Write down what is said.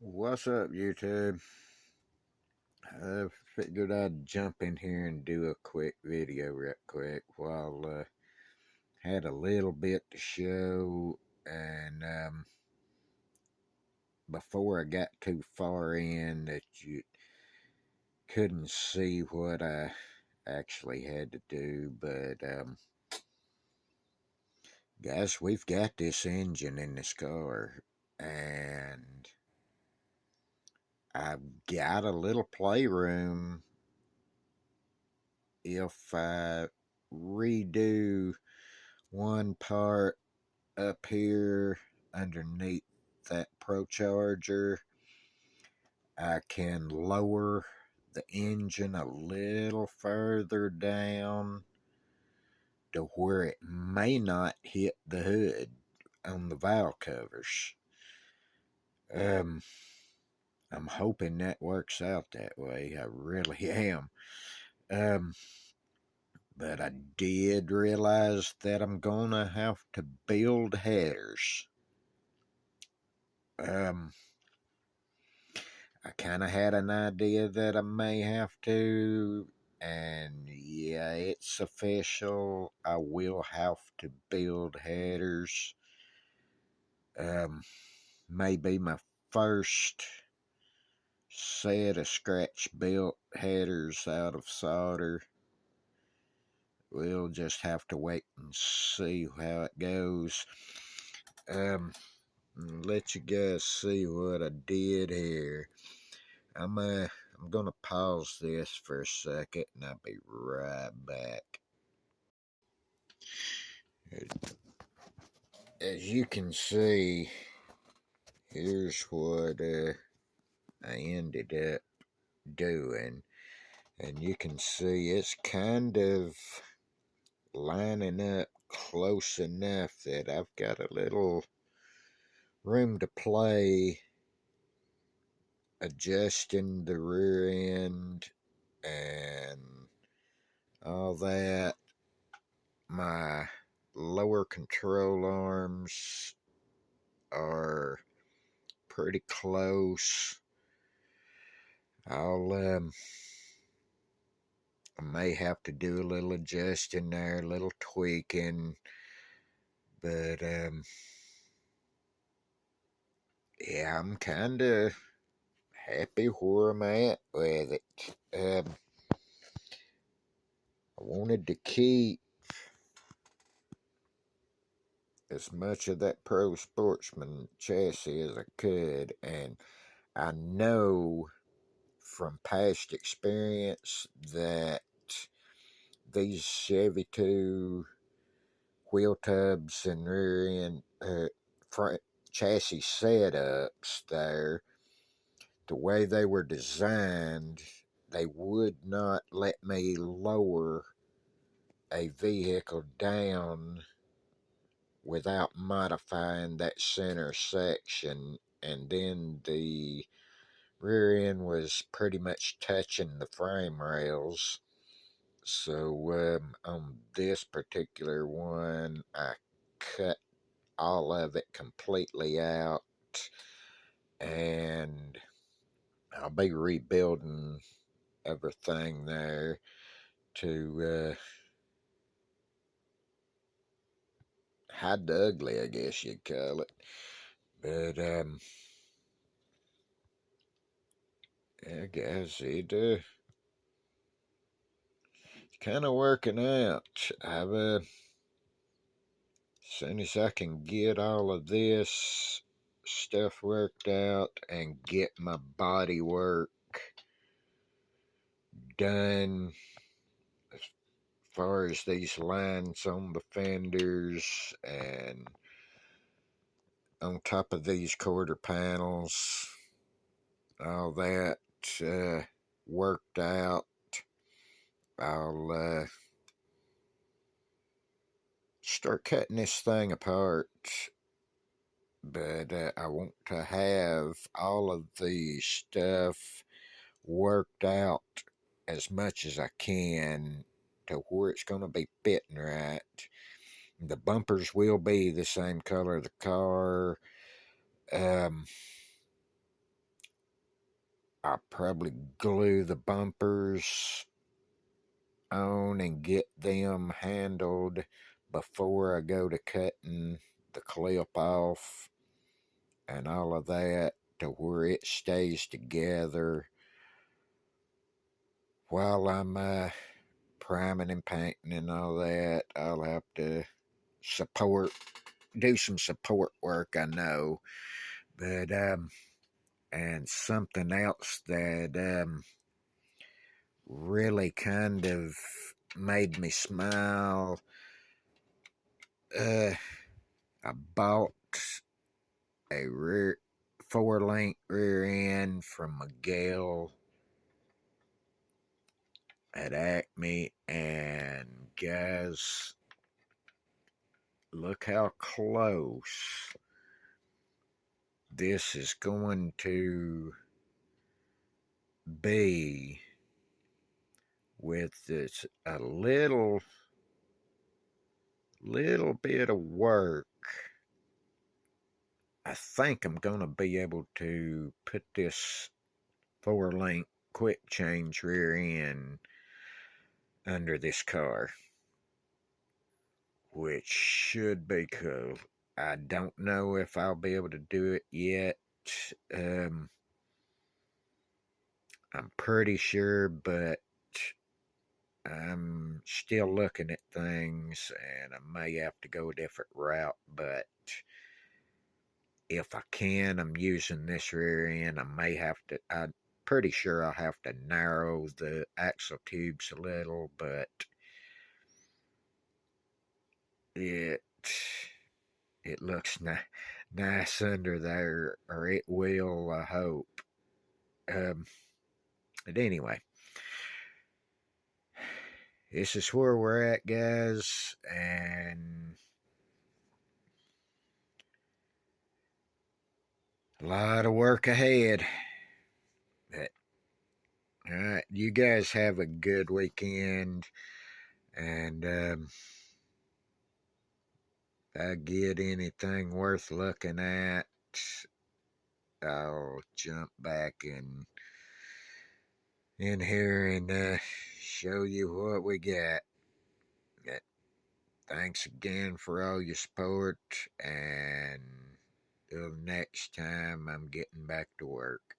What's up, YouTube? I figured I'd jump in here and do a quick video real quick while had a little bit to show, and before I got too far in that you couldn't see what I actually had to do. But guys, we've got this engine in this car, and I've got a little playroom. If I redo one part up here underneath that Pro Charger, I can lower the engine a little further down to where it may not hit the hood on the valve covers. I'm hoping that works out that way. I really am. Um, but I did realize that I'm gonna have to build headers. I kind of had an idea that I may have to, and yeah, it's official. I will have to build headers. Maybe my first set of scratch built headers out of solder. We'll just have to wait and see how it goes. Let you guys see what I did here. I'm gonna pause this for a second, and I'll be right back. As you can see, here's what I ended up doing, and you can see it's kind of lining up close enough that I've got a little room to play adjusting the rear end and all that. My lower control arms are pretty close. I may have to do a little adjusting there, a little tweaking, but yeah, I'm kind of happy where I'm at with it. I wanted to keep as much of that Pro Sportsman chassis as I could, and I know from past experience that these Chevy 2 wheel tubs and rear end front chassis setups there, the way they were designed, they would not let me lower a vehicle down without modifying that center section, and then the rear end was pretty much touching the frame rails. So on this particular one, I cut all of it completely out, and I'll be rebuilding everything there to hide the ugly, I guess you'd call it. But yeah, guys, it's kind of working out. As soon as I can get all of this stuff worked out and get my body work done as far as these lines on the fenders and on top of these quarter panels, all that worked out, I'll start cutting this thing apart. But I want to have all of the stuff worked out as much as I can to where it's going to be fitting right. The bumpers will be the same color of the car. Um, I'll probably glue the bumpers on and get them handled before I go to cutting the clip off and all of that, to where it stays together while I'm priming and painting and all that. I'll have to do some support work, I know. But and something else that really kind of made me smile, I bought a rear 4-link rear end from Miguel at Acme, and guys, look how close this is going to be with this a little bit of work. I think I'm going to be able to put this 4-link quick change rear end under this car, which should be cool. I don't know if I'll be able to do it yet. Um, I'm pretty sure, but I'm still looking at things, and I may have to go a different route. But if I can, I'm using this rear end. I may have to, I'm pretty sure I'll have to narrow the axle tubes a little, but it looks nice under there, or it will, I hope. But anyway, this is where we're at, guys, and a lot of work ahead. But, all right, you guys have a good weekend, and if I get anything worth looking at, I'll jump back in here and show you what we got. Thanks again for all your support, and till next time, I'm getting back to work.